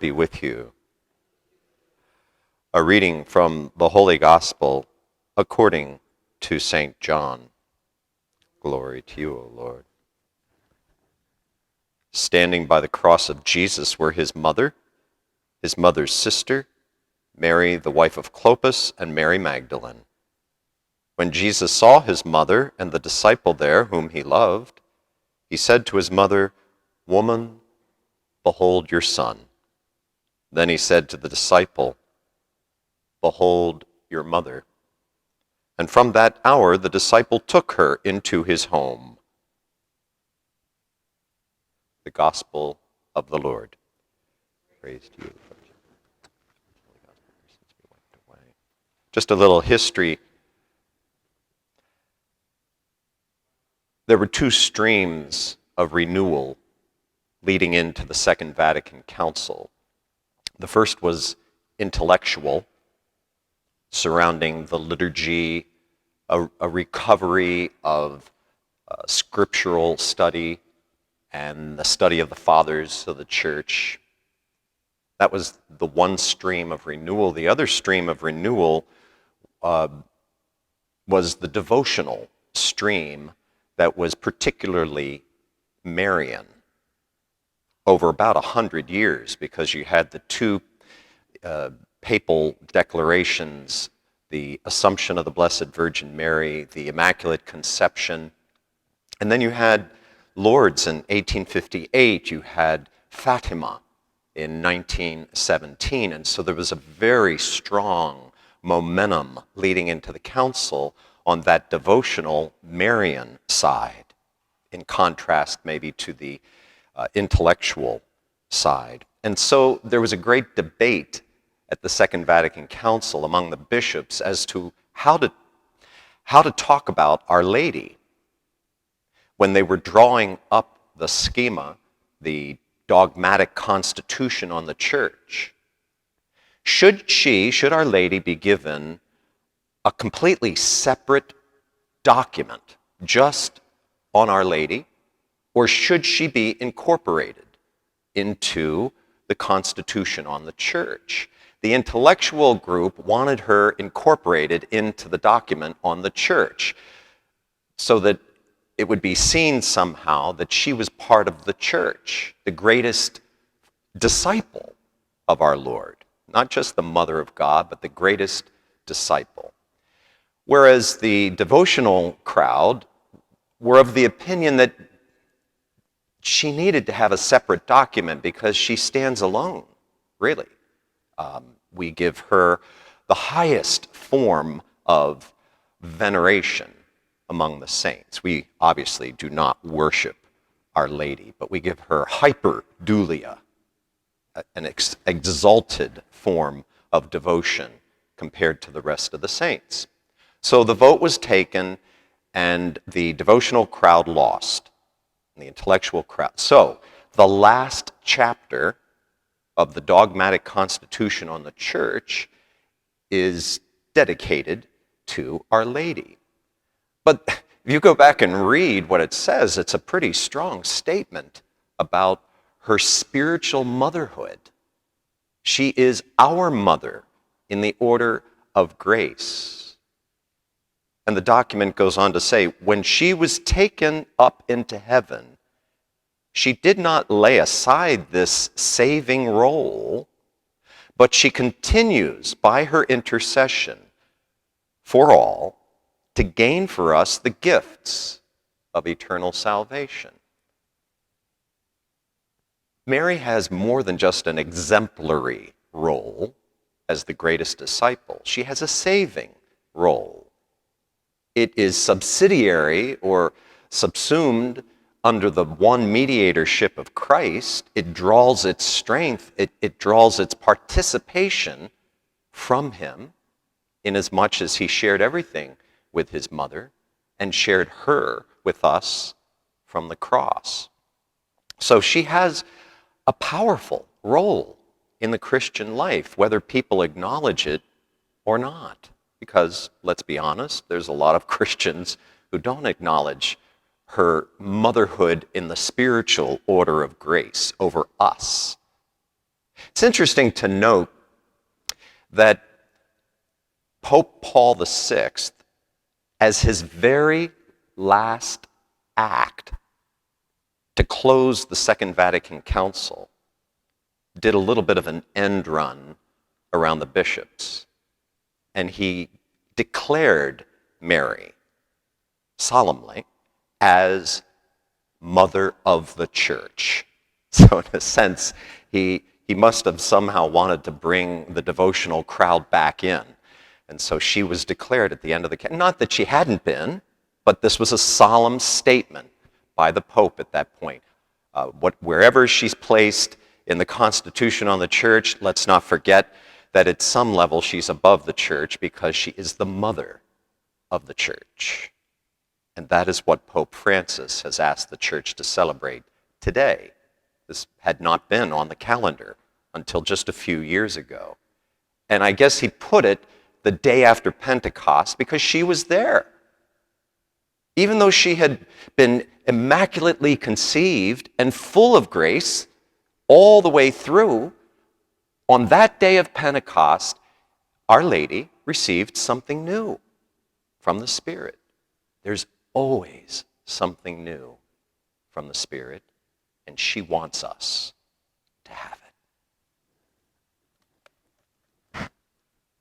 be with you. A reading from the Holy Gospel according to St. John. Glory to you, O Lord. Standing by the cross of Jesus were his mother's sister, Mary, the wife of Clopas, and Mary Magdalene. When Jesus saw his mother and the disciple there whom he loved, he said to his mother, "Woman, behold your son." Then he said to the disciple, "Behold your mother." And from that hour the disciple took her into his home. The Gospel of the Lord. Praise to you, Lord. Just a little history. There were two streams of renewal leading into the Second Vatican Council. The first was intellectual, surrounding the liturgy, a recovery of scriptural study and the study of the fathers of the church. That was the one stream of renewal. The other stream of renewal was the devotional stream that was particularly Marian over about 100 years, because you had the two papal declarations, the Assumption of the Blessed Virgin Mary, the Immaculate Conception, and then you had Lourdes in 1858, you had Fatima in 1917, and so there was a very strong momentum leading into the council on that devotional Marian side, in contrast maybe to the intellectual side. And so there was a great debate at the Second Vatican Council among the bishops as to how to talk about Our Lady when they were drawing up the schema, the dogmatic constitution on the church. Should Our Lady be given a completely separate document just on Our Lady, or should she be incorporated into the constitution on the church? The intellectual group wanted her incorporated into the document on the church so that it would be seen somehow that she was part of the church, the greatest disciple of our Lord, not just the Mother of God, but the greatest disciple. Whereas the devotional crowd were of the opinion that she needed to have a separate document because she stands alone, really. We give her the highest form of veneration among the saints. We obviously do not worship Our Lady, but we give her hyperdulia, an exalted form of devotion compared to the rest of the saints. So the vote was taken, and the devotional crowd lost, and the intellectual crowd. So the last chapter of the dogmatic constitution on the church is dedicated to Our Lady. But if you go back and read what it says, it's a pretty strong statement about her spiritual motherhood. She is our mother in the order of grace. And the document goes on to say, when she was taken up into heaven, she did not lay aside this saving role, but she continues by her intercession for all to gain for us the gifts of eternal salvation. Mary has more than just an exemplary role as the greatest disciple. She has a saving role. It is subsidiary or subsumed under the one mediatorship of Christ. It draws its strength, it draws its participation from him, inasmuch as he shared everything with his mother and shared her with us from the cross. So she has a powerful role in the Christian life, whether people acknowledge it or not. Because, let's be honest, there's a lot of Christians who don't acknowledge her motherhood in the spiritual order of grace over us. It's interesting to note that Pope Paul VI, as his very last act to close the Second Vatican Council, did a little bit of an end run around the bishops. And he declared Mary solemnly as Mother of the Church. So in a sense, he must have somehow wanted to bring the devotional crowd back in. And so she was declared at the end of the, not that she hadn't been, but this was a solemn statement by the Pope at that point. Wherever she's placed in the Constitution on the Church, let's not forget that at some level she's above the Church because she is the mother of the Church. And that is what Pope Francis has asked the Church to celebrate today. This had not been on the calendar until just a few years ago. And I guess he put it the day after Pentecost because she was there. Even though she had been immaculately conceived and full of grace all the way through, on that day of Pentecost, Our Lady received something new from the Spirit. There's always something new from the Spirit, and she wants us to have it.